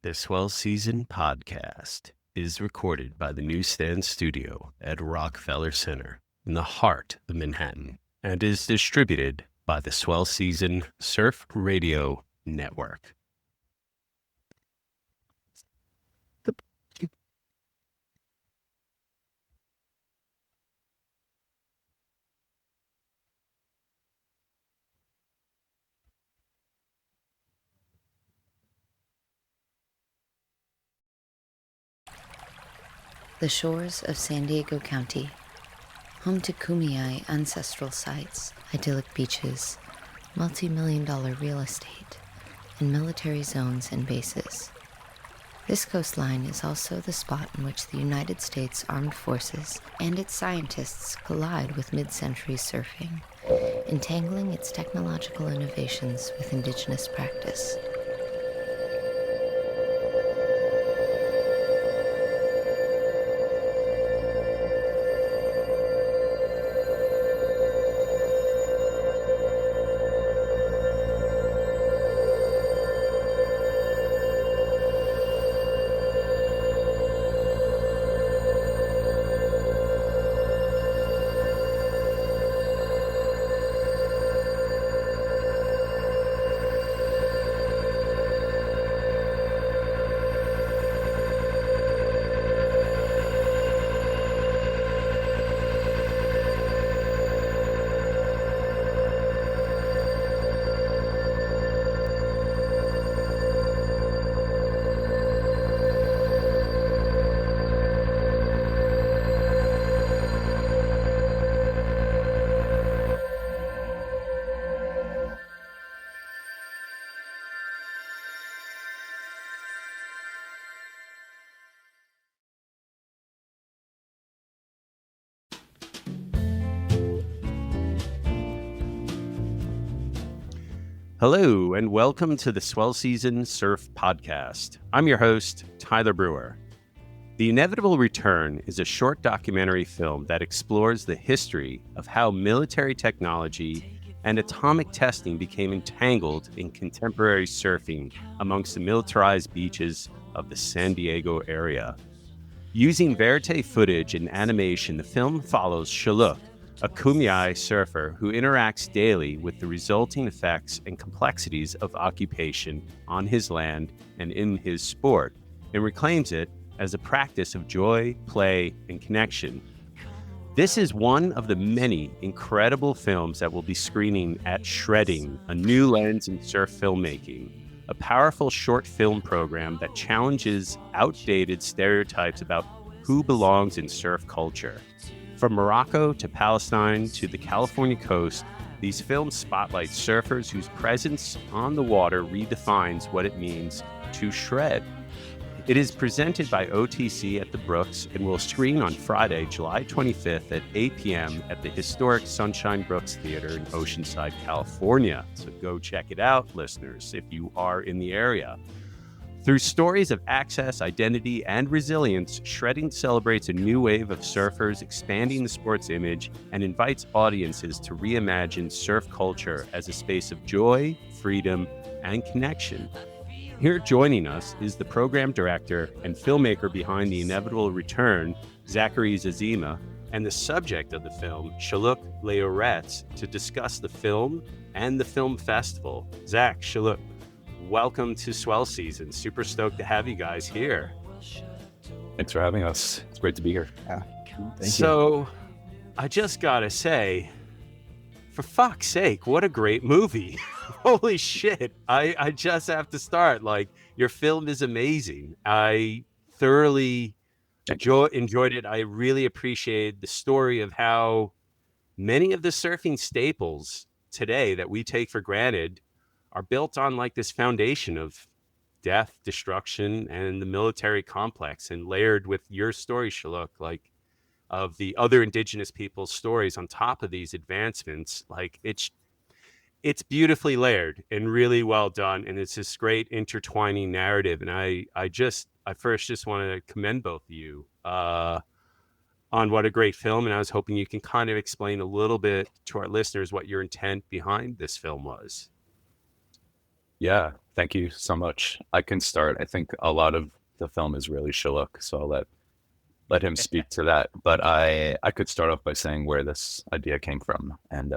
The Swell Season Podcast is recorded by the NewsStand studio at Rockefeller Center in the heart of Manhattan and is distributed by the Swell Season Surf Radio Network. The shores of San Diego County, home to Kumeyaay ancestral sites, idyllic beaches, multi-million-dollar real estate, and military zones and bases. This coastline is also the spot in which the United States Armed Forces and its scientists collide with mid-century surfing, entangling its technological innovations with Indigenous practice. Hello, and welcome to the Swell Season Surf Podcast. I'm your host, Tyler Breuer. The Inevitable Return is a short documentary film that explores the history of how military technology and atomic testing became entangled in contemporary surfing amongst the militarized beaches of the San Diego area. Using verite footage and animation, the film follows Shuuluk, a Kumeyaay surfer who interacts daily with the resulting effects and complexities of occupation on his land and in his sport, and reclaims it as a practice of joy, play, and connection. This is one of the many incredible films that will be screening at Shredding, a new lens in surf filmmaking, a powerful short film program that challenges outdated stereotypes about who belongs in surf culture. From Morocco to Palestine to the California coast, these films spotlight surfers whose presence on the water redefines what it means to shred. It is presented by OTC at the Brooks and will screen on Friday, July 25th at 8 p.m. at the historic Sunshine Brooks Theater in Oceanside, California. So go check it out, listeners, if you are in the area. Through stories of access, identity, and resilience, Shredding celebrates a new wave of surfers, expanding the sport's image, and invites audiences to reimagine surf culture as a space of joy, freedom, and connection. Here joining us is the program director and filmmaker behind The Inevitable Return, Zachary Zezima, and the subject of the film, Shuuluk Leo-Retz, to discuss the film and the film festival. Zach, Shuuluk, welcome to Swell Season. Super stoked to have you guys here. Thanks for having us. It's great to be here. Yeah, Thank you. I just gotta say, for fuck's sake, what a great movie. Holy shit. I just have to start. Like, your film is amazing. I thoroughly enjoyed it. I really appreciate the story of how many of the surfing staples today that we take for granted are built on like this foundation of death, destruction, and the military complex, and layered with your story, Shuuluk, like of the other Indigenous people's stories on top of these advancements. Like it's beautifully layered and really well done. And it's this great intertwining narrative. And I first just want to commend both of you on what a great film. And I was hoping you can kind of explain a little bit to our listeners what your intent behind this film was. Yeah, thank you so much. I can start. I think a lot of the film is really Shuuluk, so I'll let him speak to that. But I could start off by saying where this idea came from. And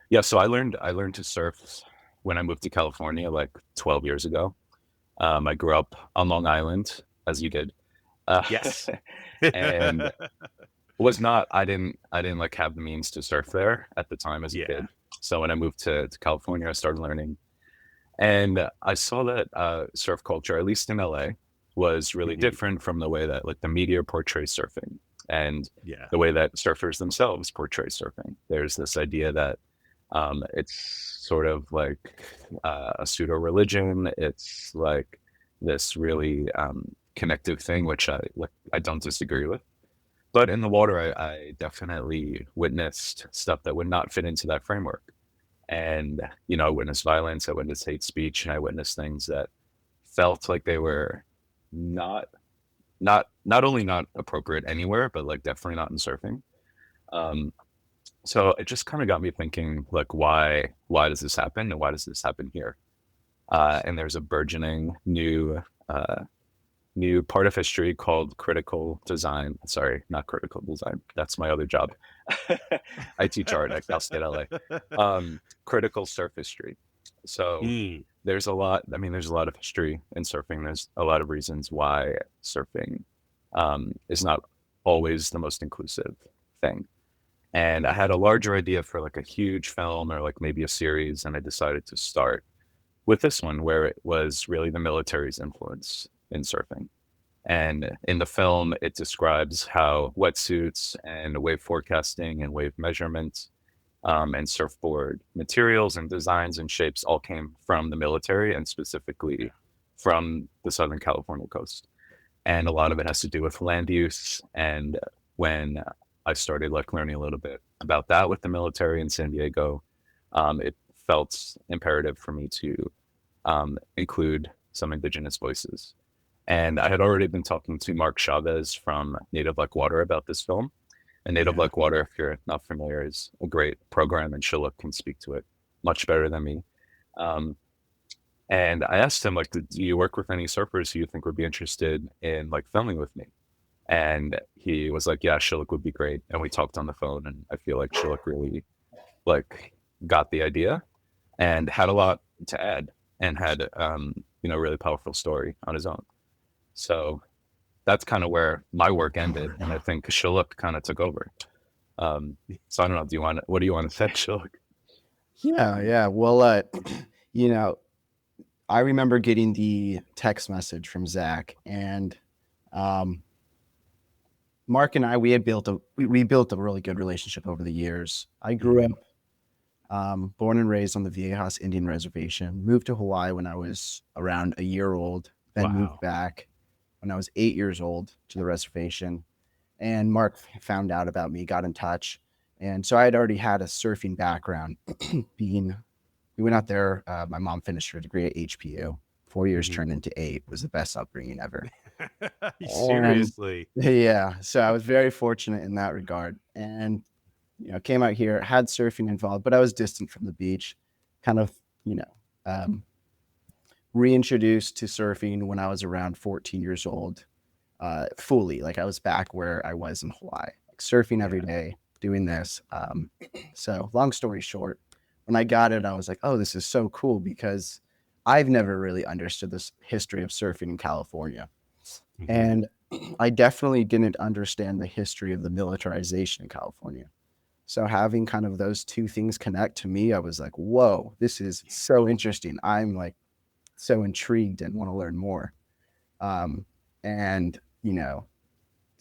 yeah, so I learned to surf when I moved to California like 12 years ago. I grew up on Long Island, as you did. Uh, Yes. and was not I didn't like have the means to surf there at the time as a Yeah. kid. So when I moved to California, I started learning. And I saw that surf culture, at least in LA, was really Mhm. different from the way that like the media portrays surfing and Yeah. the way that surfers themselves portray surfing. There's this idea that it's sort of like a pseudo religion. It's like this really connective thing, which I don't disagree with. But in the water, I definitely witnessed stuff that would not fit into that framework. And, I witnessed violence, I witnessed hate speech, and I witnessed things that felt like they were not not only not appropriate anywhere, but like definitely not in surfing. Um, so it just kind of got me thinking, like, why does this happen, and why does this happen here? And there's a burgeoning uh, new part of history called critical design. Sorry, not critical design. That's my other job. I teach art at Cal State LA. Critical surf history. So Mm. there's a lot of history in surfing. There's a lot of reasons why surfing is not always the most inclusive thing. And I had a larger idea for like a huge film or like maybe a series, and I decided to start with this one where it was really the military's influence in surfing. And in the film, it describes how wetsuits and wave forecasting and wave measurement and surfboard materials and designs and shapes all came from the military and specifically from the Southern California coast. And a lot of it has to do with land use. And when I started like learning a little bit about that with the military in San Diego, it felt imperative for me to include some Indigenous voices. And I had already been talking to Mark Chavez from Native Like Water about this film. And Native Yeah. Like Water, if you're not familiar, is a great program, and Shuuluk can speak to it much better than me. Um, and I asked him, like, do you work with any surfers who you think would be interested in like filming with me? And he was like, yeah, Shuuluk would be great. And we talked on the phone, and I feel like Shuuluk really like got the idea and had a lot to add and had really powerful story on his own. So that's kind of where my work ended, and I think Shuuluk kind of took over. So I don't know. What do you want to say, Shuuluk? Yeah. Well, I remember getting the text message from Zach, and Mark and I, we built a really good relationship over the years. I grew up, born and raised on the Viejas Indian Reservation, moved to Hawaii when I was around a year old, then moved back when I was 8 years old to the reservation. And Mark found out about me, got in touch. And so I had already had a surfing background. We went out there. My mom finished her degree at HPU. 4 years turned into 8. It was the best upbringing ever. Seriously. Yeah. So I was very fortunate in that regard. And, came out here, had surfing involved, but I was distant from the beach, kind of, reintroduced to surfing when I was around 14 years old, fully. Like I was back where I was in Hawaii, like surfing every day, doing this. So long story short, when I got it, I was like, oh, this is so cool because I've never really understood this history of surfing in California. And I definitely didn't understand the history of the militarization in California. So having kind of those two things connect to me, I was like, whoa, this is so interesting. I'm like so intrigued and want to learn more. And,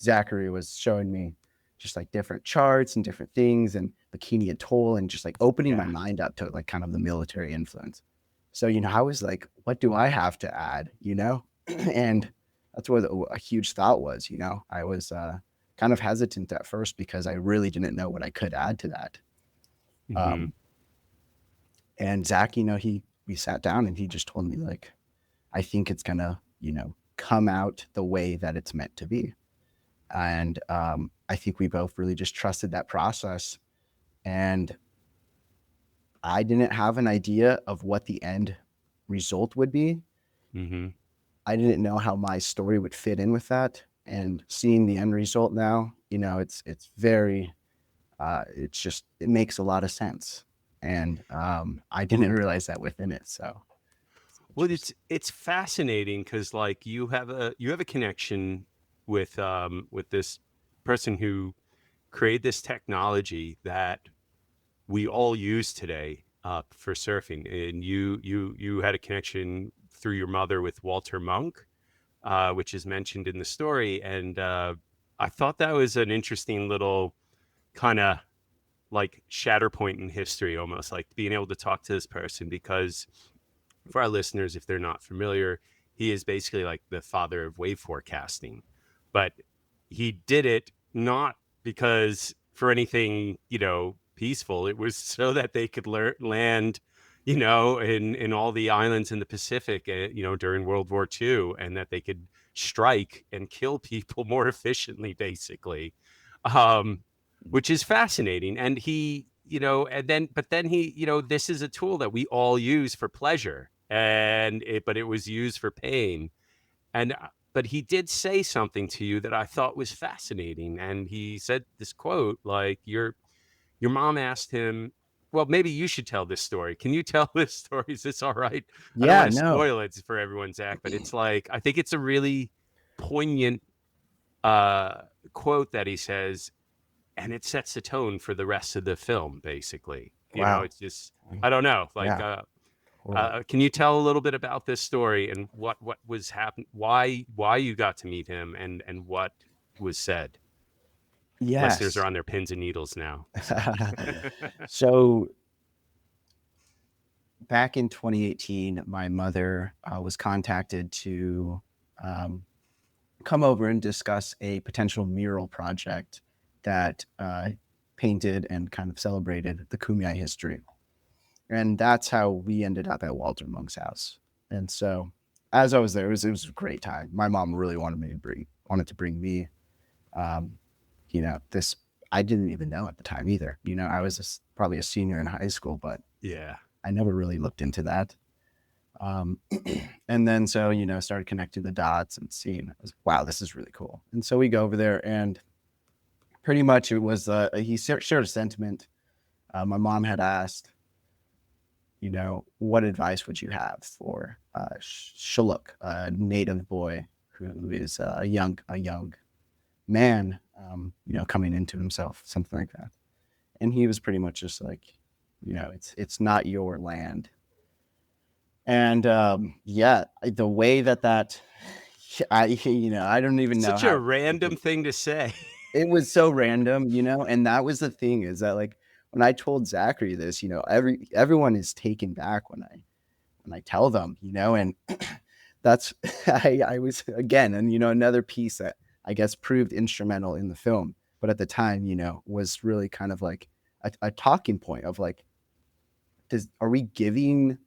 Zachary was showing me just like different charts and different things and Bikini Atoll and just like opening my mind up to like kind of the military influence. So, I was like, what do I have to add, And that's where a huge thought was, I was kind of hesitant at first because I really didn't know what I could add to that. And Zach, we sat down and he just told me like, I think it's gonna, come out the way that it's meant to be. And I think we both really just trusted that process. And I didn't have an idea of what the end result would be. Mm-hmm. I didn't know how my story would fit in with that. And seeing the end result now, it's very, it makes a lot of sense. And I didn't realize that within it. So, well, it's fascinating because like you have a connection with this person who created this technology that we all use today for surfing, and you had a connection through your mother with Walter Monk, which is mentioned in the story, and I thought that was an interesting little kind of like shatter point in history, almost like being able to talk to this person, because for our listeners, if they're not familiar, he is basically like the father of wave forecasting, but he did it not because for anything, peaceful. It was so that they could land, in all the islands in the Pacific, during World War II, and that they could strike and kill people more efficiently, basically, which is fascinating. And he, but then he, this is a tool that we all use for pleasure, but it was used for pain. And but he did say something to you that I thought was fascinating. And he said this quote, like your mom asked him, well, maybe you should tell this story. Can you tell this story? Is this all right? I don't yeah, want to no. spoil it for everyone, Zach, but it's like, I think it's a really poignant quote that he says, and it sets the tone for the rest of the film, basically. Wow. It's just, I don't know, like, can you tell a little bit about this story and what was happening, why you got to meet him, and what was said? Yes. Listeners are on their pins and needles now. So back in 2018, my mother was contacted to come over and discuss a potential mural project that painted and kind of celebrated the Kumeyaay history. And that's how we ended up at Walter Monk's house. And so as I was there, it was a great time. My mom really wanted to bring me. This, I didn't even know at the time either. I was probably a senior in high school, but yeah, I never really looked into that. And then so, started connecting the dots and seeing, wow, this is really cool. And so we go over there, and pretty much it was, he shared a sentiment. My mom had asked, what advice would you have for Shuuluk, a native boy who is a young man, coming into himself, something like that. And he was pretty much just like, it's not your land. And the way that I don't even know. Such a random thing to say. It was so random, and that was the thing, is that like when I told Zachary this, everyone is taken back when I tell them, and that's I was again, and another piece that I guess proved instrumental in the film, but at the time, was really kind of like a talking point of like, are we giving,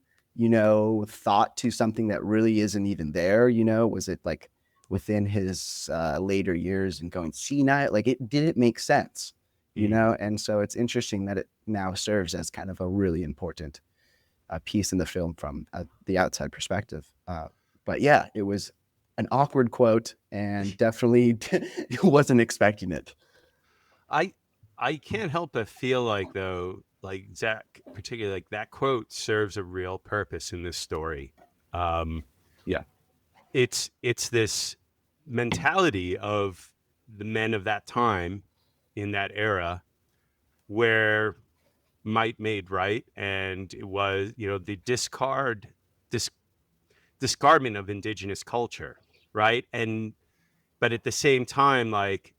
thought to something that really isn't even there? Was it like within his later years and going senile? Like, it didn't make sense, and so it's interesting that it now serves as kind of a really important piece in the film from the outside perspective. But yeah, it was an awkward quote, and definitely wasn't expecting it. I can't help but feel like, though, like Zach, particularly, like that quote serves a real purpose in this story. Yeah. It's this mentality of the men of that time in that era, where might made right, and it was, the discardment of indigenous culture, right? But at the same time, like,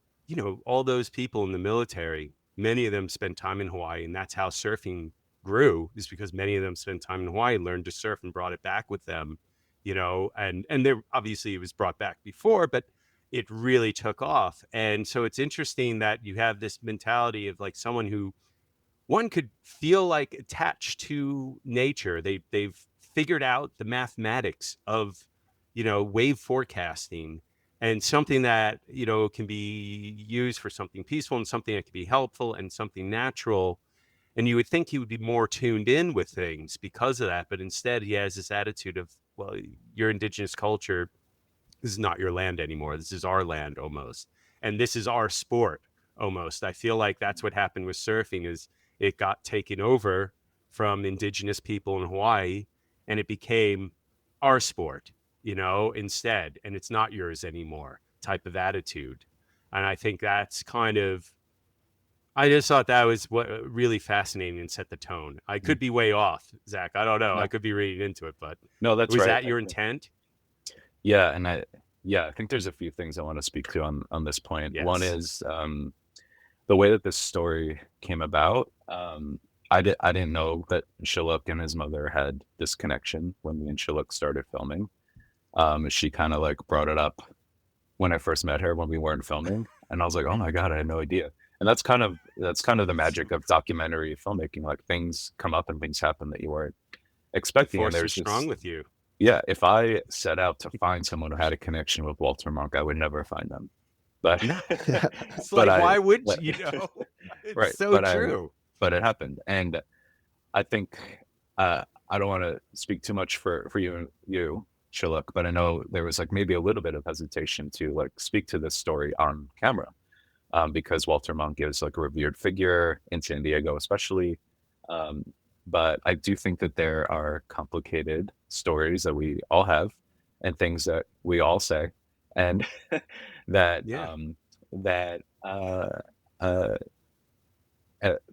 all those people in the military, many of them spent time in Hawaii, and that's how surfing grew, is because many of them spent time in Hawaii, learned to surf, and brought it back with them, and there, obviously, it was brought back before, but it really took off. And so it's interesting that you have this mentality of like someone who, one, could feel like attached to nature. They've figured out the mathematics of, wave forecasting, and something that, can be used for something peaceful, and something that can be helpful, and something natural. And you would think he would be more tuned in with things because of that. But instead, he has this attitude of, well, your indigenous culture, this is not your land anymore. This is our land almost. And this is our sport almost. I feel like that's what happened with surfing is it got taken over from indigenous people in Hawaii and it became our sport, instead. And it's not yours anymore type of attitude. And I think that's I just thought that was really fascinating and set the tone. I could be way off, Zach. I don't know. No. I could be reading into it, but No, that's was right. that your intent? Yeah, and I think there's a few things I want to speak to on this point. Yes. One is the way that this story came about. I didn't know that Shuuluk and his mother had this connection when me and Shuuluk started filming. She kind of like brought it up when I first met her when we weren't filming, and I was like, oh my god, I had no idea. And that's kind of the magic of documentary filmmaking. Like things come up and things happen that you weren't expecting. Force and is strong with you. Yeah, if I set out to find someone who had a connection with Walter Monk, I would never find them. But it's like, why would you? It's right, so true. But it happened, and I think I don't want to speak too much for you, Shuuluk, but I know there was like maybe a little bit of hesitation to like speak to this story on camera, because Walter Monk is like a revered figure in San Diego, especially. But I do think that there are complicated stories that we all have and things that we all say, and that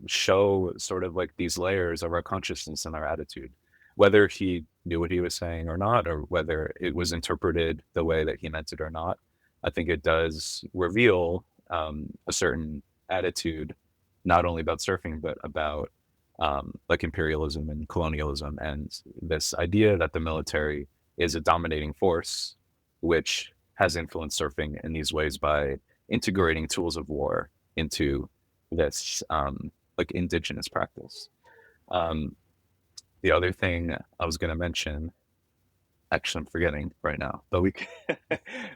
show sort of like these layers of our consciousness and our attitude, whether he knew what he was saying or not, or whether it was interpreted the way that he meant it or not. I think it does reveal a certain attitude, not only about surfing, but about like imperialism and colonialism, and this idea that the military is a dominating force, which has influenced surfing in these ways by integrating tools of war into this like indigenous practice. The other thing I was going to mention, actually I'm forgetting right now, but we can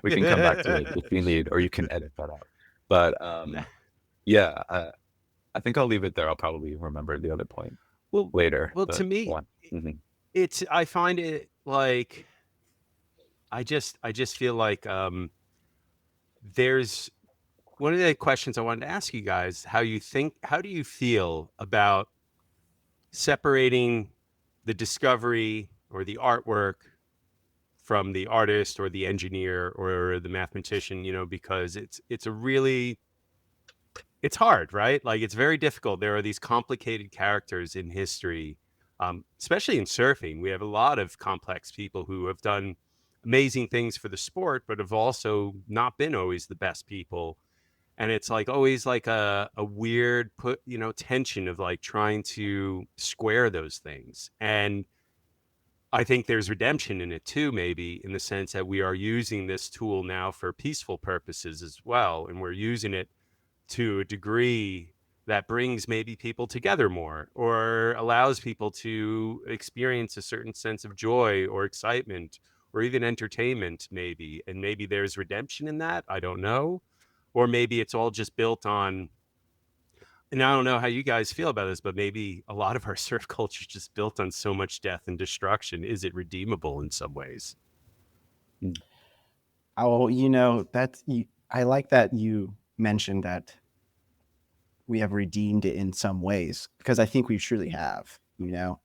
come back to it if you need, or you can edit that out. But yeah, I think I'll leave it there. I'll probably remember the other point later. Well, to me, I find it like, I just feel like there's one of the questions I wanted to ask you guys, how do you feel about separating the discovery or the artwork from the artist or the engineer or the mathematician, because it's hard, right? Like it's very difficult. There are these complicated characters in history, especially in surfing. We have a lot of complex people who have done amazing things for the sport, but have also not been always the best people. And it's like always like a weird tension of like trying to square those things. And I think there's redemption in it too, maybe in the sense that we are using this tool now for peaceful purposes as well. And we're using it to a degree that brings maybe people together more, or allows people to experience a certain sense of joy or excitement or even entertainment maybe. And maybe there's redemption in that. I don't know. Or maybe it's all just built on, and I don't know how you guys feel about this, but maybe a lot of our surf culture is just built on so much death and destruction. Is it redeemable in some ways? Oh, I like that you mentioned that we have redeemed it in some ways, because I think we truly have,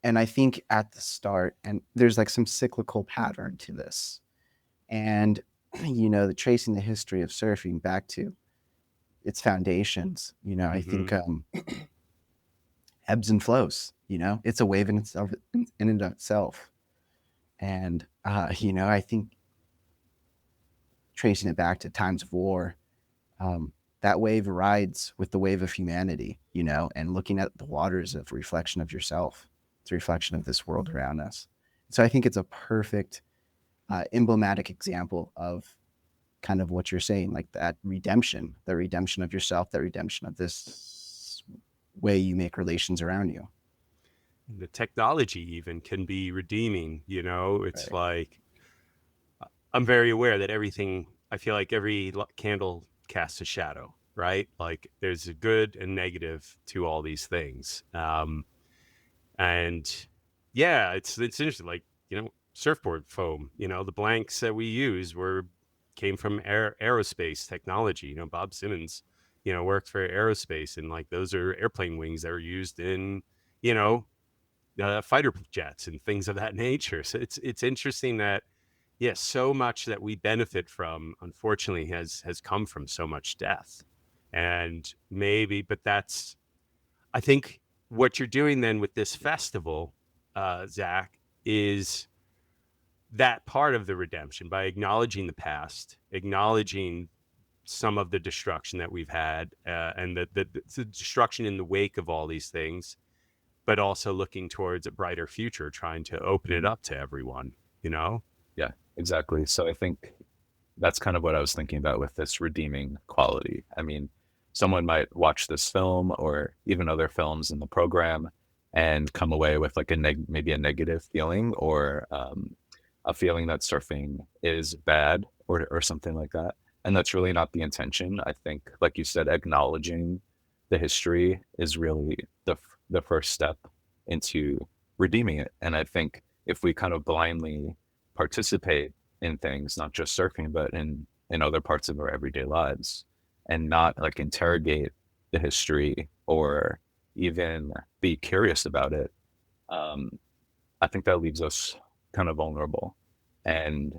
and I think at the start, and there's like some cyclical pattern to this, and tracing the history of surfing back to its foundations, I think ebbs and flows, it's a wave in itself, and I think tracing it back to times of war, that wave rides with the wave of humanity, and looking at the waters of reflection of yourself. It's a reflection of this world around us. So I think it's a perfect emblematic example of kind of what you're saying, like that redemption, the redemption of yourself, the redemption of this way you make relations around you. The technology even can be redeeming, it's right. Like, I'm very aware that I feel like every candle casts a shadow, right? Like there's a good and negative to all these things. And yeah, it's interesting. Like, surfboard foam, the blanks that we use came from aerospace technology. Bob Simmons, worked for aerospace, and like those are airplane wings that are used in, fighter jets and things of that nature. So it's interesting that, yes, so much that we benefit from, unfortunately, has come from so much death. And maybe, but that's, I think, what you're doing then with this festival, Zach, is that part of the redemption by acknowledging the past, acknowledging some of the destruction that we've had, and the destruction in the wake of all these things, but also looking towards a brighter future, trying to open it up to everyone, Yeah, exactly. So I think that's kind of what I was thinking about with this redeeming quality. I mean, someone might watch this film or even other films in the program and come away with like maybe a negative feeling, or a feeling that surfing is bad, or something like that. And that's really not the intention. I think, like you said, acknowledging the history is really the first step into redeeming it. And I think if we kind of blindly participate in things, not just surfing, but in other parts of our everyday lives, and not like interrogate the history or even be curious about it, I think that leaves us kind of vulnerable. And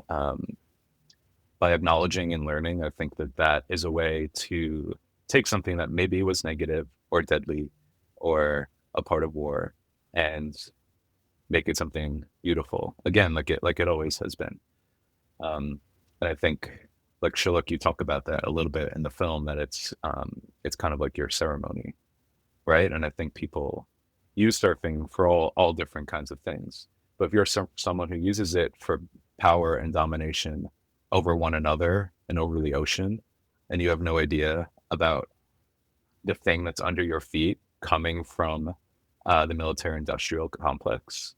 by acknowledging and learning, I think that is a way to take something that maybe was negative or deadly or a part of war and make it something beautiful again, like it always has been. And I think, like Shuuluk, you talk about that a little bit in the film, that it's kind of like your ceremony, right? And I think people use surfing for all different kinds of things. But if you're someone who uses it for power and domination over one another and over the ocean, and you have no idea about the thing that's under your feet coming from the military industrial complex,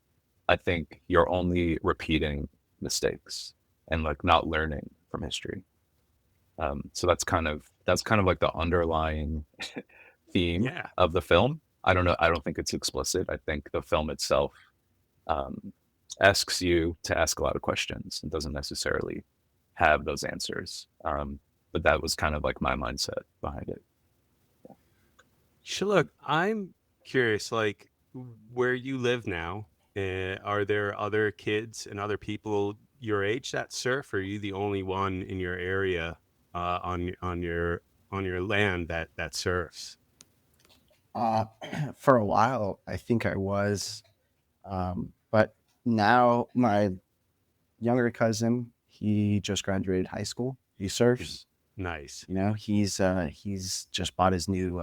I think you're only repeating mistakes and like not learning from history. So that's kind of like the underlying theme of the film. I don't know. I don't think it's explicit. I think the film itself asks you to ask a lot of questions and doesn't necessarily have those answers. But that was kind of like my mindset behind it. Shuuluk, I'm curious, like where you live now, are there other kids and other people your age that surf, or are you the only one in your area, on your land that surfs? For a while, I think I was, but now my younger cousin, he just graduated high school. He surfs. Nice. He's just bought his new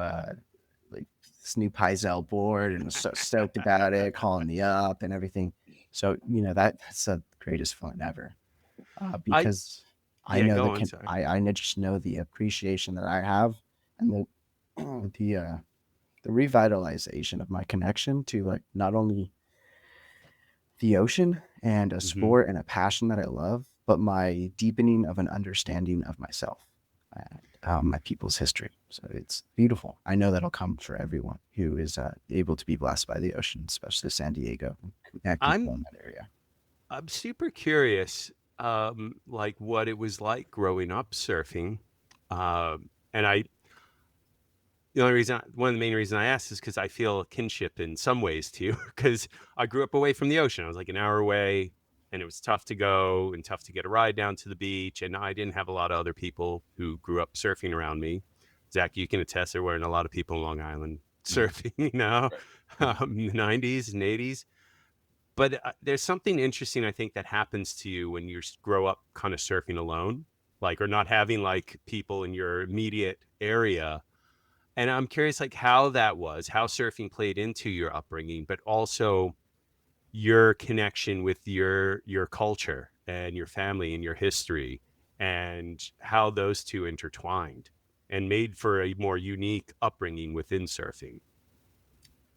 like this new Paizel board and was so stoked about it, calling me up and everything. So that's the greatest fun ever, because I know go on, sorry. I just know the appreciation that I have, and the revitalization of my connection to like not only the ocean and a sport and a passion that I love, but my deepening of an understanding of myself and my people's history. So it's beautiful. I know that'll come for everyone who is able to be blessed by the ocean, especially San Diego and people in that area. I'm super curious, like what it was like growing up surfing, and one of the main reasons I asked is because I feel a kinship in some ways too, because I grew up away from the ocean. I was like an hour away, and it was tough to go and tough to get a ride down to the beach. And I didn't have a lot of other people who grew up surfing around me. Zach, you can attest, there weren't a lot of people in Long Island surfing, in the 90s and 80s. But there's something interesting, I think, that happens to you when you grow up kind of surfing alone, like, or not having like people in your immediate area. And I'm curious, like, how surfing played into your upbringing, but also your connection with your culture and your family and your history, and how those two intertwined and made for a more unique upbringing within surfing.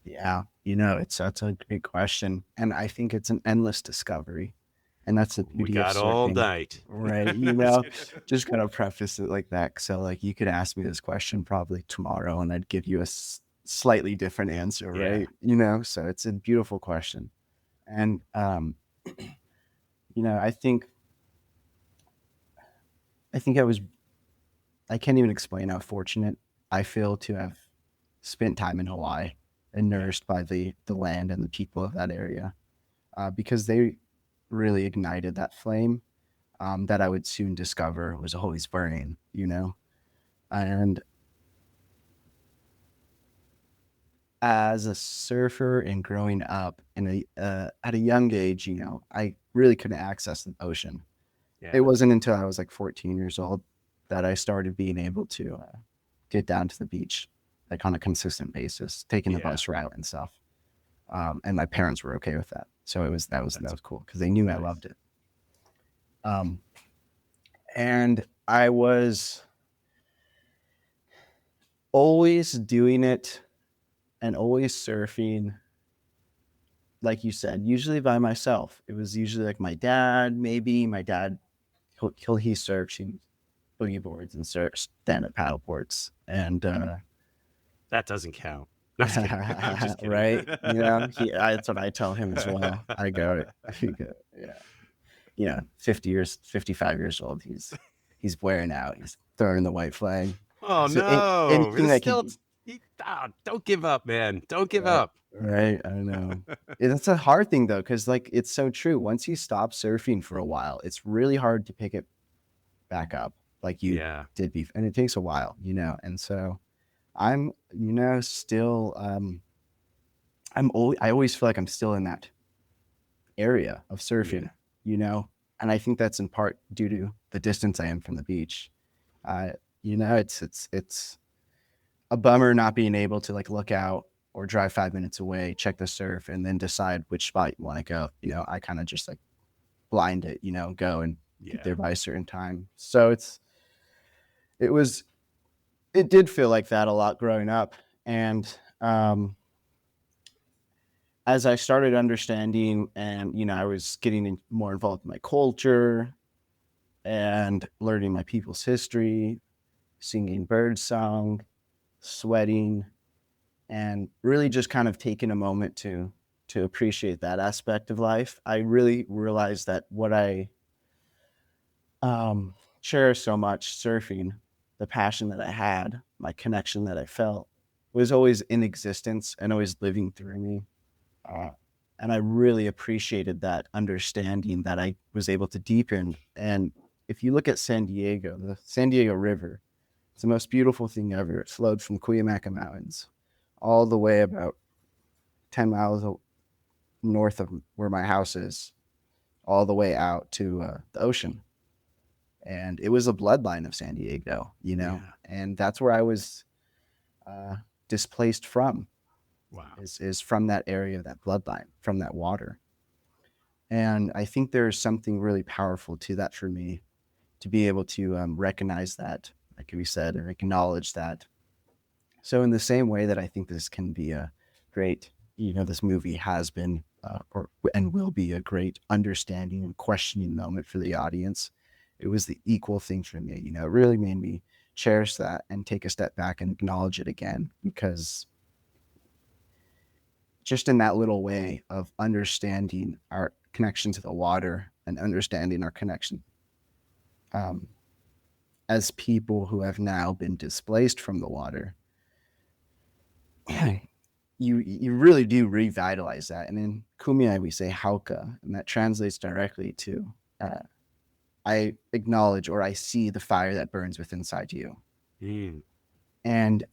Yeah, that's a great question. And I think it's an endless discovery. And that's the We beauty of got all surfing, night. right? You know, just kind of preface it like that. So like you could ask me this question probably tomorrow and I'd give you a slightly different answer, Yeah. right? You know, so it's a beautiful question. And, you know, I think I can't even explain how fortunate I feel to have spent time in Hawaii and nourished by the land and the people of that area, because they really ignited that flame that I would soon discover was always burning, you know? And as a surfer and growing up at a young age, you know, I really couldn't access the ocean. Yeah. It wasn't until I was like 14 years old that I started being able to get down to the beach like on a consistent basis, taking the bus route and stuff. And my parents were okay with that. So that was cool because they knew I loved it. And I was always doing it and always surfing, like you said, usually by myself. It was usually like my dad, maybe. My dad, he surfs, he boogie boards and surfs stand-up paddle boards. And that doesn't count. No, I'm just kidding. Right? You know, that's what I tell him as well. I go, yeah. You know, 55 years old. He's wearing out. He's throwing the white flag. Oh, So no. anything that Don't give up, man. Don't give right, up. Right. I know. It's a hard thing, though, because like it's so true. Once you stop surfing for a while, it's really hard to pick it back up like you did before. And it takes a while, you know. And so I'm, you know, still, I always feel like I'm still in that area of surfing, you know, and I think that's in part due to the distance I am from the beach. You know, it's a bummer not being able to like look out or drive 5 minutes away, check the surf, and then decide which spot you want to go. You know, I kind of just like blind it, you know, go and get there by a certain time. So it did feel like that a lot growing up. And as I started understanding and, you know, I was getting more involved in my culture and learning my people's history, singing bird song, sweating, and really just kind of taking a moment to appreciate that aspect of life, I really realized that what I cherish so much, surfing, the passion that I had, my connection that I felt, was always in existence and always living through me. And I really appreciated that understanding that I was able to deepen. And if you look at San Diego, the San Diego River, it's the most beautiful thing ever. It flowed from Cuyamaca Mountains all the way about 10 miles north of where my house is, all the way out to the ocean. And it was a bloodline of San Diego, you know, and that's where I was displaced from. Wow. Is from that area, that bloodline, from that water. And I think there's something really powerful to that for me, to be able to recognize that, like we said, or acknowledge that. So in the same way that I think this can be a great, you know, this movie has been and will be a great understanding and questioning moment for the audience, it was the equal thing for me. You know, it really made me cherish that and take a step back and acknowledge it again, because just in that little way of understanding our connection to the water and understanding our connection as people who have now been displaced from the water, you really do revitalize that. And in Kumeyaay, we say hauka, and that translates directly to I acknowledge or I see the fire that burns within inside you. And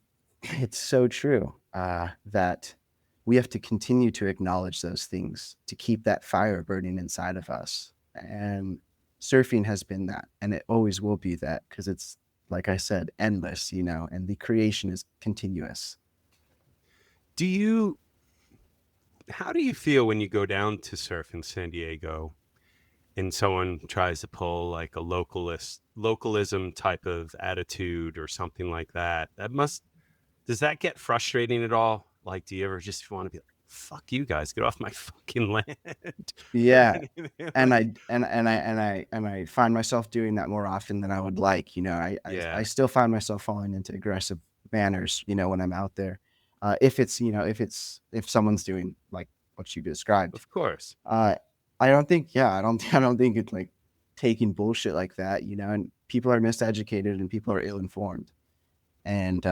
it's so true that we have to continue to acknowledge those things to keep that fire burning inside of us. And surfing has been that, and it always will be that, because it's, like I said, endless, you know, and the creation is continuous. How do you feel when you go down to surf in San Diego and someone tries to pull like a localism type of attitude or something like that? Does that get frustrating at all? Like, do you ever just want to be like, fuck you guys, get off my fucking land. Yeah. And I find myself doing that more often than I would like. I still find myself falling into aggressive manners, when I'm out there. If someone's doing like what you described. Of course. I don't think, I don't think it's like taking bullshit like that, and people are miseducated and people are ill-informed. And,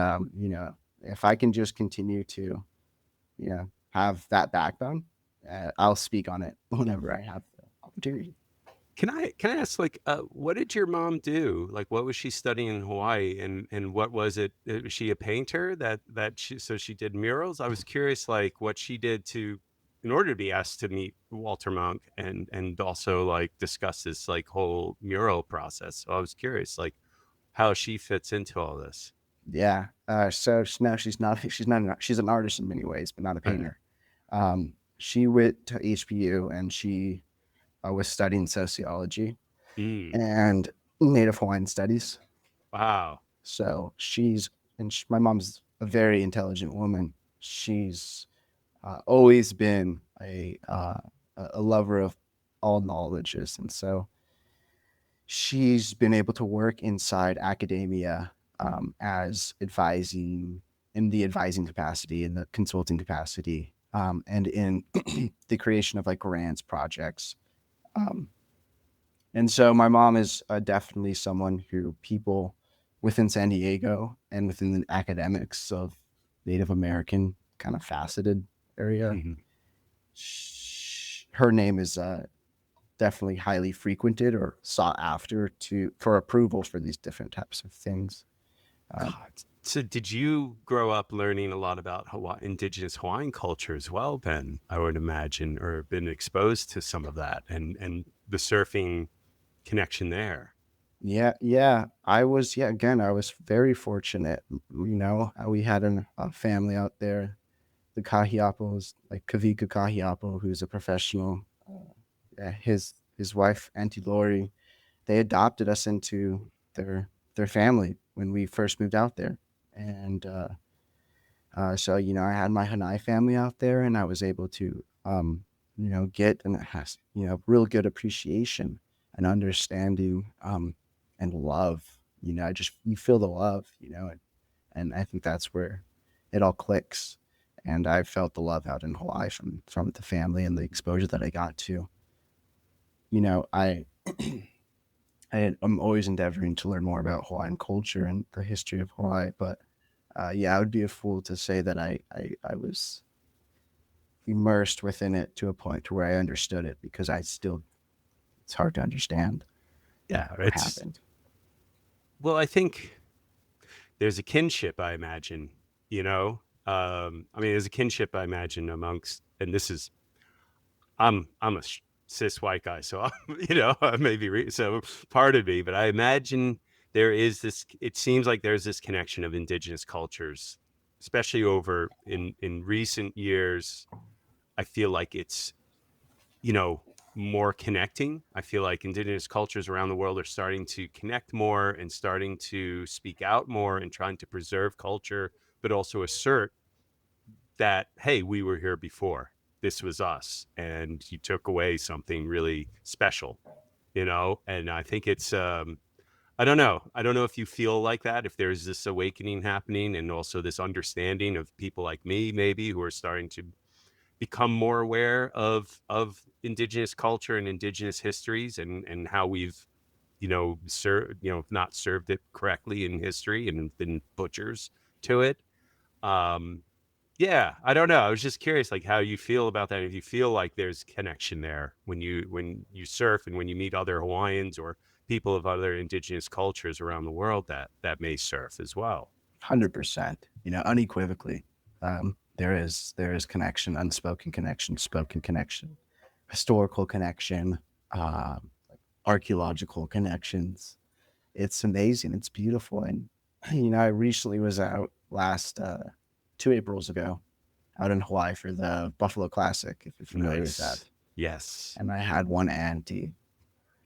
if I can just continue to, have that backbone, I'll speak on it whenever I have the opportunity. Can I ask, like, what did your mom do? Like, what was she studying in Hawaii, and what was it? Was she a painter so she did murals? I was curious, like, what she did in order to be asked to meet Walter Monk and also like discuss this like whole mural process. So I was curious, like, how she fits into all this. Yeah. So no, she's an artist in many ways, but not a painter. She went to HBU and she was studying sociology and Native Hawaiian studies. Wow. So my mom's a very intelligent woman. She's always been a lover of all knowledges. And so she's been able to work inside academia as advising in the advising capacity, in the consulting capacity, and in the creation of like grants projects. And so my mom is definitely someone who people within San Diego and within the academics of Native American kind of faceted area, her name is definitely highly frequented or sought after for approval for these different types of things. So did you grow up learning a lot about indigenous Hawaiian culture as well, Ben, I would imagine, or been exposed to some of that and the surfing connection there? Yeah. I was very fortunate. We had a family out there, the Kahiapos, like Kavika Kahiapo, who's a professional. His wife, Auntie Lori, they adopted us into their family when we first moved out there. And so, I had my Hanai family out there, and I was able to, get real good appreciation and understanding and love. You feel the love, and I think that's where it all clicks. And I felt the love out in Hawaii from the family and the exposure that I got to. I'm always endeavoring to learn more about Hawaiian culture and the history of Hawaii, but I would be a fool to say that I was immersed within it to a point to where I understood it, because it's hard to understand. Yeah, what happened. Well, I think there's a kinship, I imagine, there's a kinship, I imagine, amongst, and this is, I'm a cis white guy, so maybe so pardon me, but I imagine there is this. It seems like there's this connection of indigenous cultures, especially over in recent years. I feel like it's more connecting. I feel like indigenous cultures around the world are starting to connect more and starting to speak out more and trying to preserve culture, but also assert that, hey, we were here before. This was us, and you took away something really special, and I think it's I don't know if you feel like that, if there's this awakening happening and also this understanding of people like me maybe who are starting to become more aware of indigenous culture and indigenous histories and how we've not served it correctly in history and been butchers to it. Yeah, I don't know. I was just curious, like, how you feel about that. If you feel like there's connection there when you surf and when you meet other Hawaiians or people of other indigenous cultures around the world that may surf as well. 100%, unequivocally. There is connection, unspoken connection, spoken connection, historical connection, archaeological connections. It's amazing. It's beautiful. And, I recently was out last 2 Aprils ago out in Hawaii for the Buffalo Classic, if you're familiar with that. Yes. And I had one auntie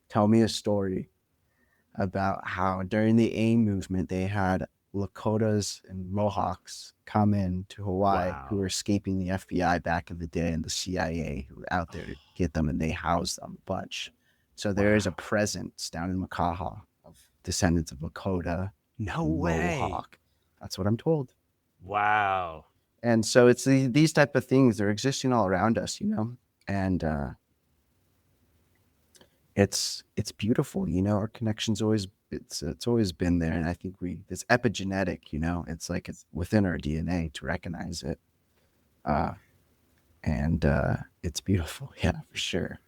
tell me a story about how during the AIM movement, they had Lakotas and Mohawks come in to Hawaii who Wow. were escaping the FBI back in the day and the CIA who were out there to get them, and they housed them a bunch. So there is a Wow. presence down in Makaha of descendants of Lakota No and way. Mohawk. That's what I'm told. Wow. And so it's these type of things, they're existing all around us, and it's beautiful, our connection's always it's always been there, and I think it's epigenetic, it's like it's within our DNA to recognize it, and it's beautiful. Yeah, for sure.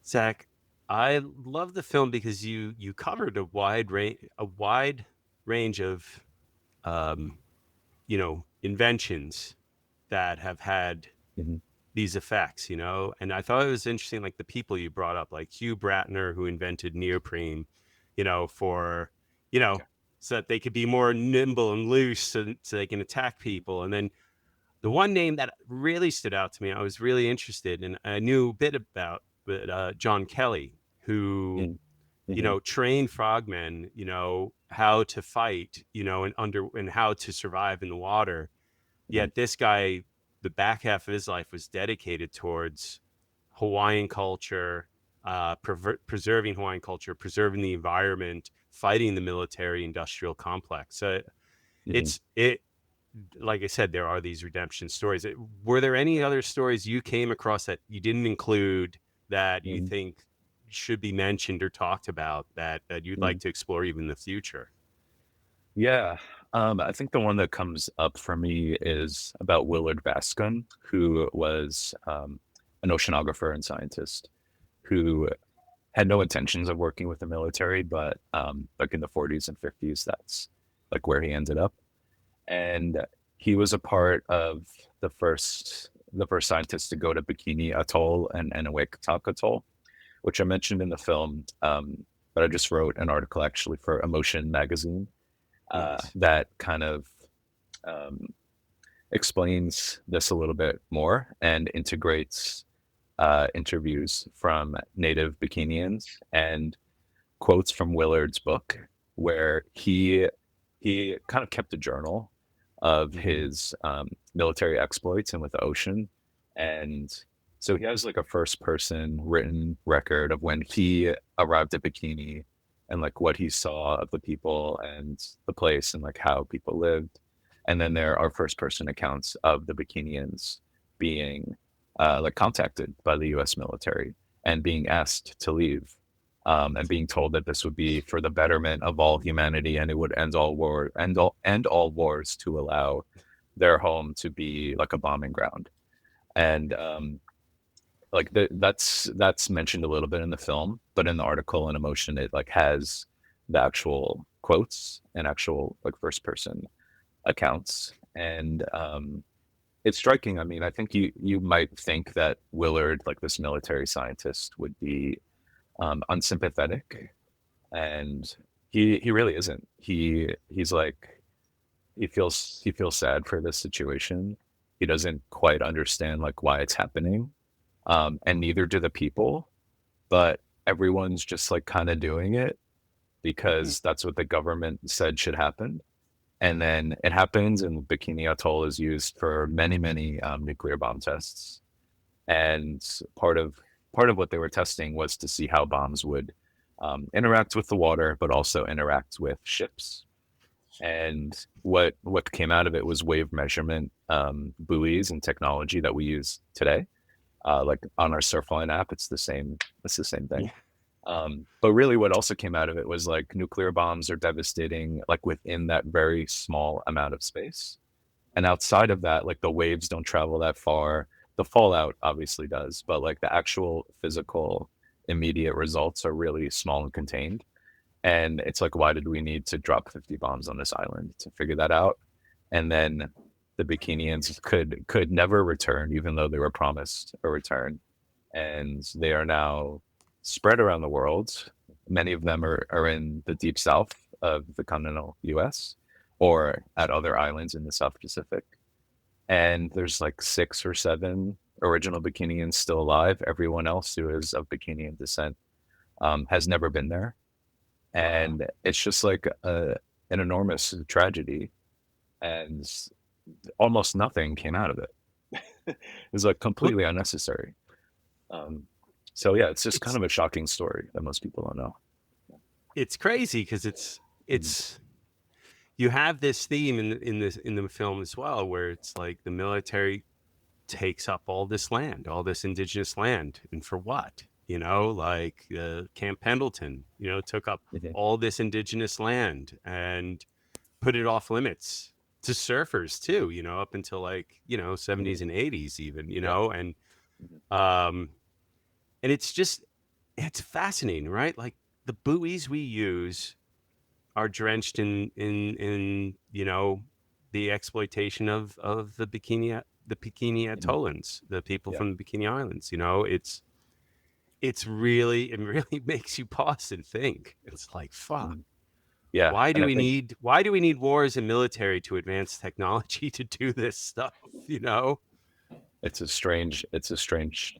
Zach, I love the film because you covered a wide range of inventions that have had Mhm. these effects, and I thought it was interesting, like the people you brought up, like Hugh Bratner, who invented neoprene, for, so that they could be more nimble and loose so they can attack people. And then the one name that really stood out to me, I was really interested in, I knew a bit about, but John Kelly, who, Mhm. trained frogmen, how to fight, and how to survive in the water. Yet this guy, the back half of his life was dedicated towards Hawaiian culture, preserving Hawaiian culture, preserving the environment, fighting the military-industrial complex. So Mhm. it, like I said, there are these redemption stories. Were there any other stories you came across that you didn't include that you Mhm. think should be mentioned or talked about that you'd like Mhm. to explore even in the future? Yeah. I think the one that comes up for me is about Willard Bascom, who was an oceanographer and scientist who had no intentions of working with the military, but like in the 40s and 50s, that's like where he ended up. And he was a part of the first scientists to go to Bikini Atoll and Eniwetok Atoll, which I mentioned in the film. But I just wrote an article actually for Emotion magazine Nice. that kind of um, explains this a little bit more and integrates interviews from native Bikinians and quotes from Willard's book, where he kind of kept a journal of his military exploits and with the ocean, and so he has like a first person written record of when he arrived at Bikini and like what he saw of the people and the place and like how people lived. And then there are first person accounts of the Bikinians being like contacted by the US military and being asked to leave, and being told that this would be for the betterment of all humanity and it would end all wars to allow their home to be like a bombing ground. And like that's mentioned a little bit in the film, but in the article in Emotion, it like has the actual quotes and actual like first person accounts. And it's striking. I mean, I think you might think that Willard, like this military scientist, would be unsympathetic, and he really isn't. He's like he feels sad for this situation. He doesn't quite understand like why it's happening, and neither do the people. But everyone's just like kind of doing it because that's what the government said should happen. And then it happens, and Bikini Atoll is used for many nuclear bomb tests. And part of what they were testing was to see how bombs would interact with the water, but also interact with ships. And what came out of it was wave measurement buoys and technology that we use today. Like on our Surfline app, it's the same. It's the same thing. Yeah. But really, what also came out of it was like nuclear bombs are devastating, like within that very small amount of space. And outside of that, like the waves don't travel that far. The fallout obviously does, but like the actual physical immediate results are really small and contained. And it's like, why did we need to drop 50 bombs on this island to figure that out? And then the Bikinians could never return, even though they were promised a return. And they are now spread around the world. Many of them are in the deep south of the continental US or at other islands in the South Pacific. And there's like 6 or 7 original Bikinians still alive. Everyone else who is of Bikinian descent has never been there. Wow. And it's just like an enormous tragedy, and almost nothing came out of it. It was like completely unnecessary. So yeah, it's just kind of a shocking story that most people don't know. It's crazy because it's you have this theme in the film as well, where it's like the military takes up all this land, all this indigenous land, and for what? Like Camp Pendleton, took up all this indigenous land and put it off limits to surfers too, up until like 70s and 80s even, and it's fascinating, right? Like the buoys we use are drenched in the exploitation of the Bikini Atollans, the people from the Bikini Islands. It really makes you pause and think. It's like, fuck. Yeah. Why do we need wars and military to advance technology to do this stuff? It's a strange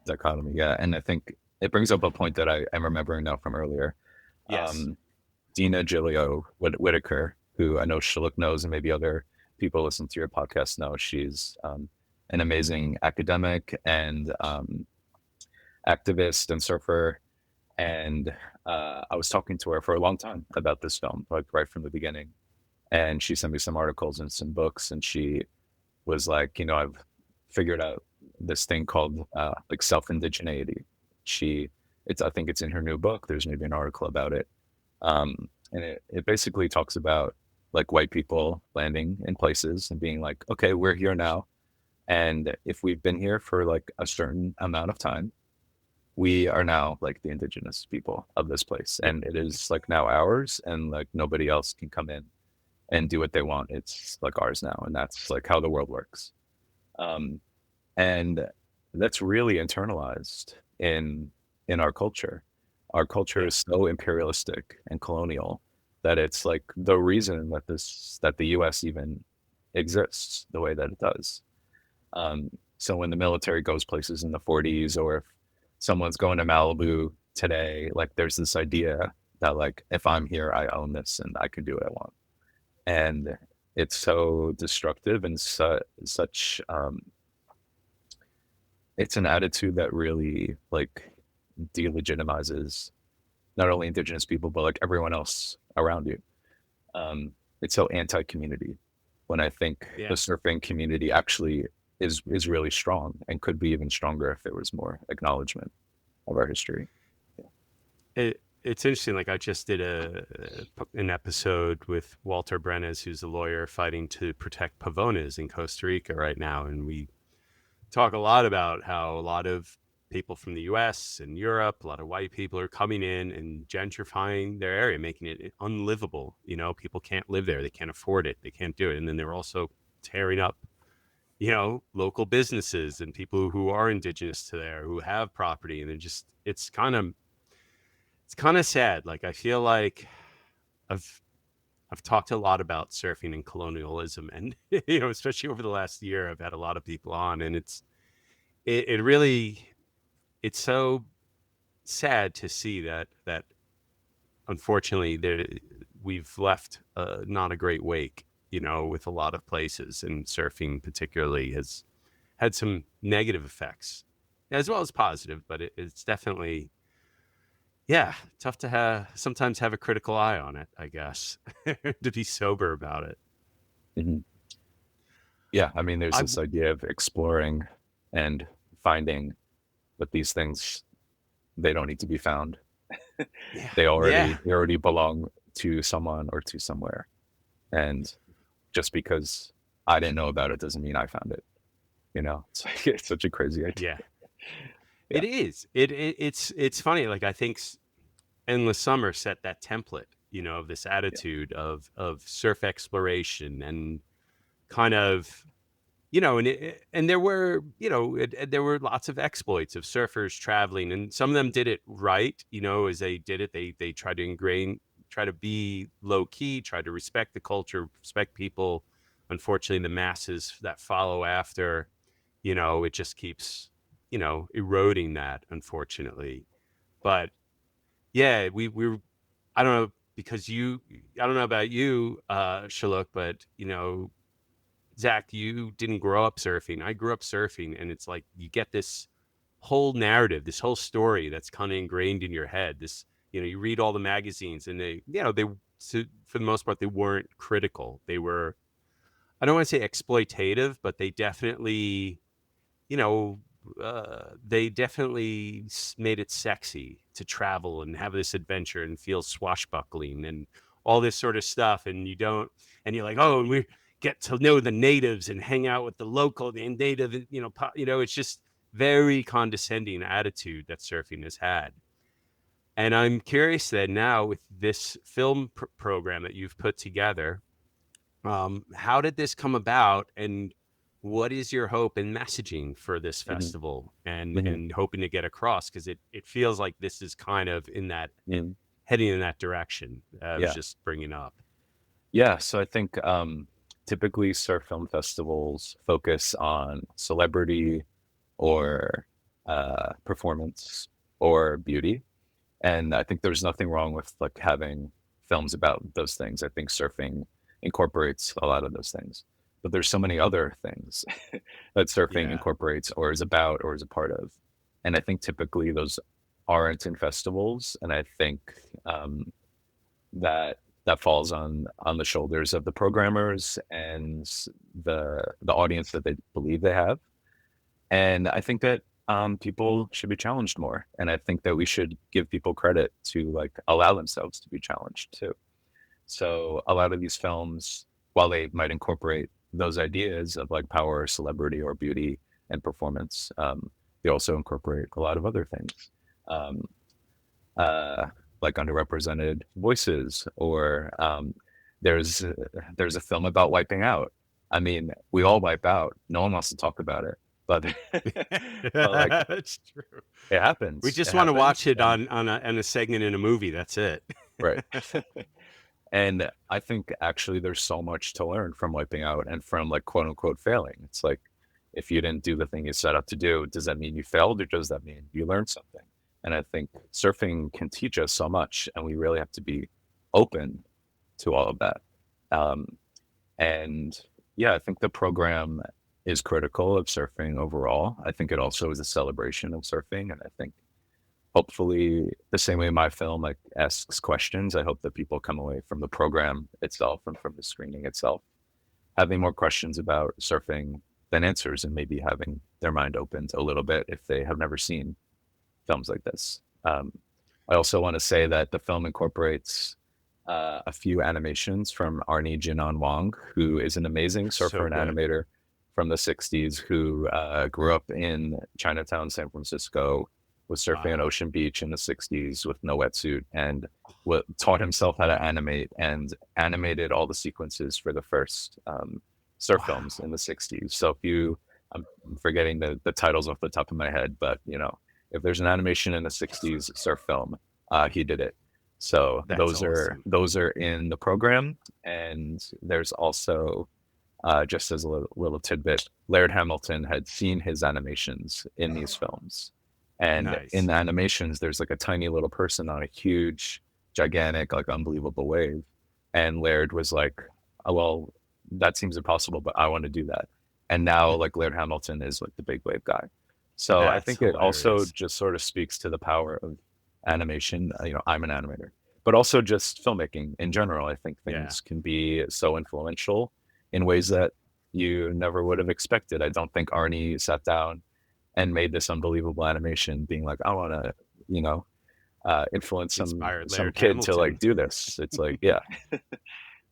dichotomy. Yeah. And I think it brings up a point that I'm remembering now from earlier. Yes. Dina Gilio Whitaker, who I know Shuuluk knows, and maybe other people listen to your podcast know. She's an amazing academic and activist and surfer. And I was talking to her for a long time about this film, like right from the beginning. And she sent me some articles and some books, and she was like, I've figured out this thing called like self-indigeneity. I think it's in her new book. There's maybe an article about it. And it basically talks about like white people landing in places and being like, okay, we're here now. And if we've been here for like a certain amount of time, we are now like the indigenous people of this place. And it is like now ours, and like nobody else can come in and do what they want. It's like ours now. And that's like how the world works. And that's really internalized in our culture. Our culture is so imperialistic and colonial that it's like the reason that the US even exists the way that it does. So when the military goes places in the 40s, or if someone's going to Malibu today, like there's this idea that like, if I'm here, I own this and I can do what I want. And it's so destructive and such, it's an attitude that really like delegitimizes not only indigenous people, but like everyone else around you. It's so anti-community, when I think the surfing community actually is really strong and could be even stronger if there was more acknowledgement of our history. It's interesting. Like I just did an episode with Walter Brenes, who's a lawyer fighting to protect pavonas in Costa Rica right now. And we talk a lot about how a lot of people from the US and Europe, a lot of white people are coming in and gentrifying their area, making it unlivable. People can't live there. They can't afford it. They can't do it. And then they're also tearing up, local businesses and people who are indigenous to there, who have property. And it's kind of sad. Like, I feel like I've talked a lot about surfing and colonialism, and, especially over the last year, I've had a lot of people on, and it's so sad to see that unfortunately we've left not a great wake, with a lot of places, and surfing particularly has had some negative effects as well as positive, but it's definitely, tough to sometimes have a critical eye on it, I guess, to be sober about it. Mm-hmm. Yeah. I mean, there's this idea of exploring and finding, but these things, they don't need to be found. They already belong to someone or to somewhere. And just because I didn't know about it doesn't mean I found it. It's such a crazy idea. It is. It's funny. Like, I think Endless Summer set that template, of this attitude of surf exploration and kind of, and there were, there were lots of exploits of surfers traveling, and some of them did it right, as they did it. They tried to try to be low key, try to respect the culture, respect people. Unfortunately, the masses that follow after, it just keeps, eroding that, unfortunately. But yeah, we I don't know because I don't know about you, Shuuluk, but Zach, you didn't grow up surfing. I grew up surfing, and it's like you get this whole narrative, this whole story that's kind of ingrained in your head. You read all the magazines, and for the most part, they weren't critical. They were, I don't want to say exploitative, but they definitely, you know, they definitely made it sexy to travel and have this adventure and feel swashbuckling and all this sort of stuff. And you're like, oh, and we get to know the natives and hang out with the local and native, it's just very condescending attitude that surfing has had. And I'm curious that now with this film program that you've put together, how did this come about, and what is your hope and messaging for this festival and hoping to get across? Because it feels like this is kind of heading in that direction. I was just bringing up. Yeah, so I think typically surf film festivals focus on celebrity or performance or beauty. And I think there's nothing wrong with like having films about those things. I think surfing incorporates a lot of those things, but there's so many other things that surfing incorporates or is about or is a part of. And I think typically those aren't in festivals. And I think that falls on the shoulders of the programmers and the audience that they believe they have. And I think that people should be challenged more. And I think that we should give people credit to like allow themselves to be challenged too. So a lot of these films, while they might incorporate those ideas of like power, celebrity, or beauty and performance, they also incorporate a lot of other things, like underrepresented voices, or there's a film about wiping out. I mean, we all wipe out. No one wants to talk about it. But like, that's true. It happens. We just want to watch it on a segment in a movie. That's it. Right. And I think actually there's so much to learn from wiping out and from like quote unquote failing. It's like, if you didn't do the thing you set out to do, does that mean you failed, or does that mean you learned something? And I think surfing can teach us so much, and we really have to be open to all of that. And yeah, I think the program is critical of surfing overall. I think it also is a celebration of surfing. And I think hopefully the same way my film like asks questions, I hope that people come away from the program itself and from the screening itself having more questions about surfing than answers, and maybe having their mind opened a little bit if they have never seen films like this. I also want to say that the film incorporates a few animations from Arnie Jinan Wong, who is an amazing surfer and animator from the 60s, who grew up in Chinatown, San Francisco, was surfing on Ocean Beach in the 60s with no wetsuit, and taught himself how to animate and animated all the sequences for the first surf films in the 60s. So I'm forgetting the titles off the top of my head, but if there's an animation in the 60s surf film, he did it. So those are in the program. And there's also, just as a little tidbit, Laird Hamilton had seen his animations in these films. And in the animations, there's like a tiny little person on a huge, gigantic, like unbelievable wave. And Laird was like, oh, well, that seems impossible, but I want to do that. And now like Laird Hamilton is like the big wave guy. So I think it also just sort of speaks to the power of animation. I'm an animator, but also just filmmaking in general. I think things can be so influential in ways that you never would have expected. I don't think Arnie sat down and made this unbelievable animation being like, I want to, influence some kid to like do this. It's like, yeah.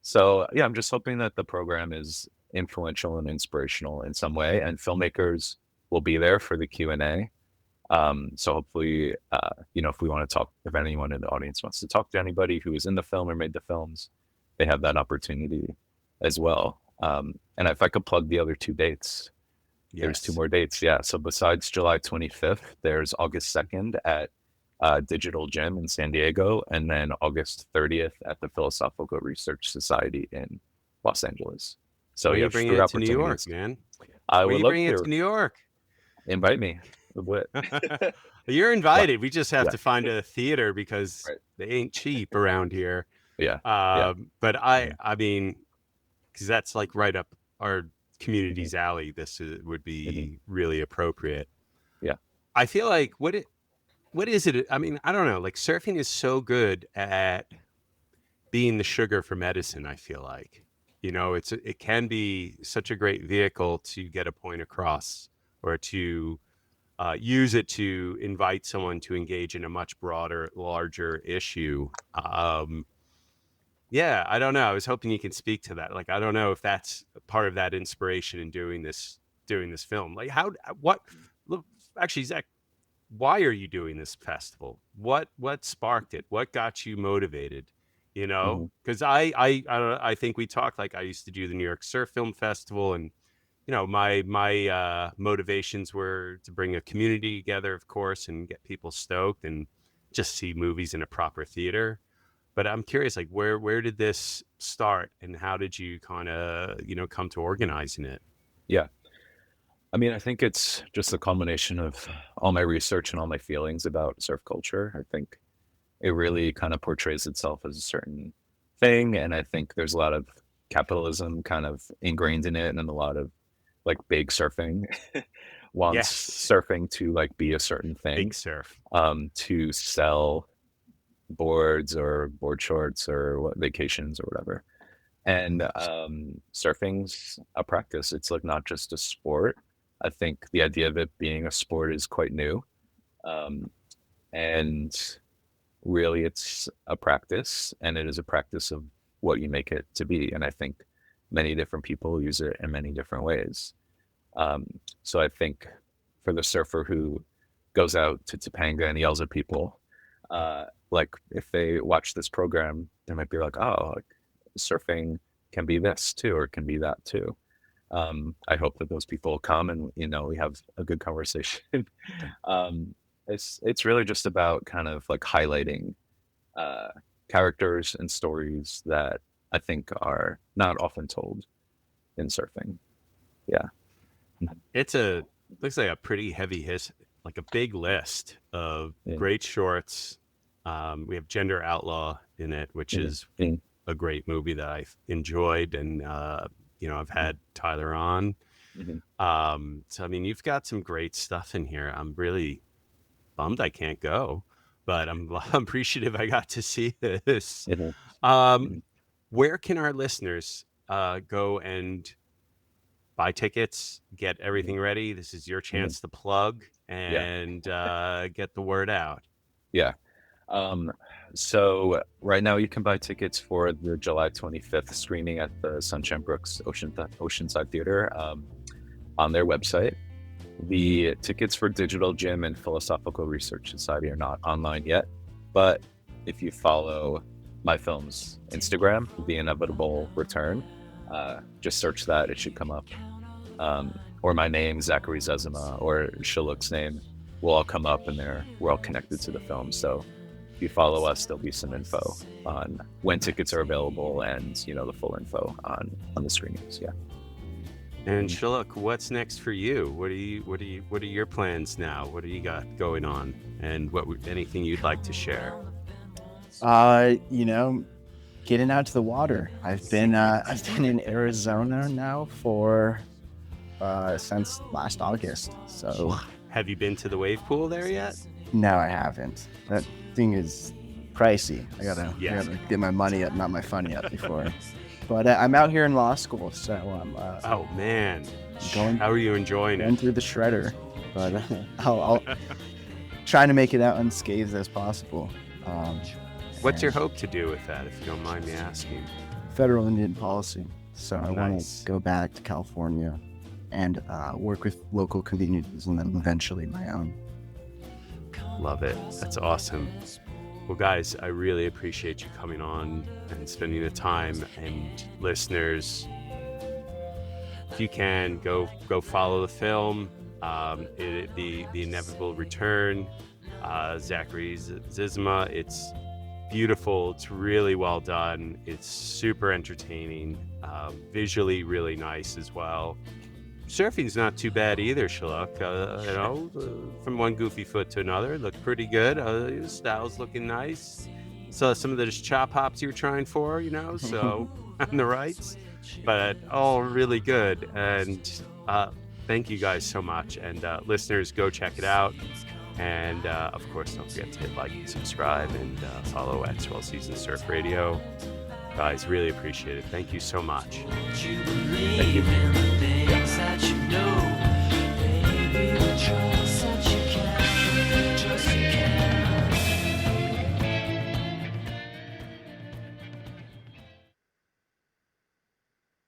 So yeah, I'm just hoping that the program is influential and inspirational in some way, and filmmakers will be there for the Q&A. So hopefully, if we want to talk, if anyone in the audience wants to talk to anybody who is in the film or made the films, they have that opportunity as well. And if I could plug the other 2 dates, there's 2 more dates. Yeah. So besides July 25th, there's August 2nd at Digital Gym in San Diego, and then August 30th at the Philosophical Research Society in Los Angeles. So you bring it to New York, man. I would love to bring it to New York. Invite me. You're invited. We just have to find a theater because they ain't cheap around here. Yeah. Yeah. But I mean, because that's like right up our community's alley. This would be really appropriate. Yeah. I feel like what is it? I mean, I don't know. Like surfing is so good at being the sugar for medicine. I feel like, it can be such a great vehicle to get a point across, or to use it to invite someone to engage in a much broader, larger issue. Yeah, I don't know. I was hoping you can speak to that. Like, I don't know if that's part of that inspiration in doing this film. Like, look, actually, Zach, why are you doing this festival? What sparked it? What got you motivated? Because I think we talked, like I used to do the New York Surf Film Festival, and my motivations were to bring a community together, of course, and get people stoked and just see movies in a proper theater. But I'm curious, like, where did this start, and how did you kind of, come to organizing it? Yeah. I mean, I think it's just a combination of all my research and all my feelings about surf culture. I think it really kind of portrays itself as a certain thing. And I think there's a lot of capitalism kind of ingrained in it, and a lot of like big surfing wants surfing to like be a certain thing. Big surf. To sell boards or board shorts or vacations or whatever. And surfing's a practice. It's like not just a sport. I think the idea of it being a sport is quite new. And really it's a practice, and it is a practice of what you make it to be. And I think many different people use it in many different ways. So I think for the surfer who goes out to Topanga and yells at people, like if they watch this program, they might be like, oh, like, surfing can be this too, or it can be that too. I hope that those people come and, we have a good conversation. It's really just about kind of like highlighting characters and stories that I think are not often told in surfing. Yeah. Looks like a pretty heavy like a big list of great shorts. We have Gender Outlaw in it, which is a great movie that I've enjoyed, and I've had Tyler on. So I mean, you've got some great stuff in here. I'm really bummed I can't go, but I'm appreciative I got to see this. Where can our listeners go and buy tickets, get everything ready? This is your chance to plug and get the word out. Yeah. So right now you can buy tickets for the July 25th screening at the Sunshine Brooks Oceanside Theater on their website. The tickets for Digital Gym and Philosophical Research Society are not online yet, but if you follow my film's Instagram, The Inevitable Return, just search that, it should come up. Or my name, Zachary Zezima, or Shuluk's name will all come up, and we're all connected to the film. So if you follow us, there'll be some info on when tickets are available, and the full info on the screenings. Yeah. And Shuluk, what's next for you? What are your plans now? What do you got going on? And anything you'd like to share? Getting out to the water. I've been in Arizona now for since last August. So have you been to the wave pool there yet? No, I haven't. That thing is pricey. I gotta get my money up, not my funny up before. But I'm out here in law school, so I'm. Oh man, how are you enjoying it? Going through the shredder, but I'll trying to make it out unscathed as possible. What's your hope to do with that, if you don't mind me asking? Federal Indian policy. So I want to go back to California and work with local communities, and then eventually my own. Love it. That's awesome. Well, guys, I really appreciate you coming on and spending the time. And listeners, if you can, go follow the film, The Inevitable Return, Zachary Zezima. It's beautiful. It's really well done. It's super entertaining, visually really nice as well. Surfing's not too bad either, Shuluk. From one goofy foot to another, looked pretty good. His style's looking nice. saw some of those chop hops you were trying for, so on the rights, but all really good. And thank you guys so much. And listeners, go check it out. And of course, don't forget to hit like and subscribe and follow at Swell Season Surf Radio. Guys, really appreciate it. Thank you so much. Thank you.